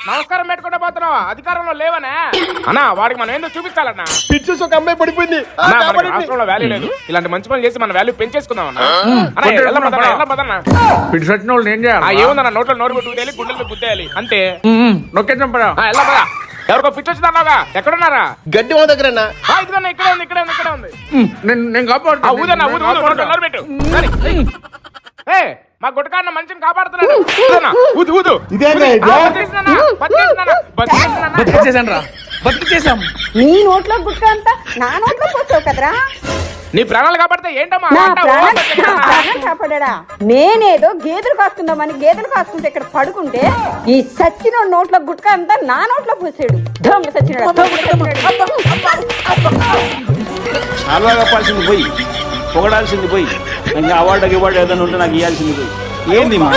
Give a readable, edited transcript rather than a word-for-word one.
నమస్కారం పెట్టుకుంటే పోతున్నావా? అధికారంలో లేవనే అన్నా. వాడికి మనం ఏందో చూపించాలన్నా. పిచ్చేసి ఒక అమ్మాయి పడిపోయింది. రాష్ట్రంలో వాల్యూ లేదు. ఇలాంటి మంచి పనులు చేసి మన వాల్యూ పెంచేసుకుందాం అన్న. ఏముందన్న, నోట్లో నోరు పెట్టుకుని గుండెలు గుద్దేయాలి అంతే. నొక్కేద్దాం పదా. ఎలా పదా. ఎవరికో పిచ్చి వచ్చిందన్నావుగా, ఎక్కడున్నారా? గడ్డి మా దగ్గర ఇదిగన్నా ఇక్కడే ఉంది, ఇక్కడే ఉంది, ఇక్కడే ఉంది. నేను కాపాడుతా. ఊదన్నా, ఊదు ఊదు, నోరు పెట్టు. మా గుట్టకాన్న మనిషిని కాపాడుతున్నాడు. ఊదు ఊదు. బతికిచ్చేసాం. నీ నోట్లో గుట్ట అంతా నా నోట్లో పోసావు కదరా. నీ ప్రాణాలు కాపాడితే ఏంటమ్మా? కాపాడా. నేనేదో గేదెలు కాస్తుందామని గేదెలు కాస్తుంటే ఇక్కడ పడుకుంటే ఈ సచ్చిన నోట్లో గుట్క అంతా నా నోట్లో పోసాడు. దొంగ సచ్చినాడు. చాలా కప్పాల్సింది పోయి, పొగడాల్సింది పోయి, ఇంకా అవార్డు ఏదైనా ఉంటే నాకు ఇవ్వాల్సింది పోయి. ఏంది మా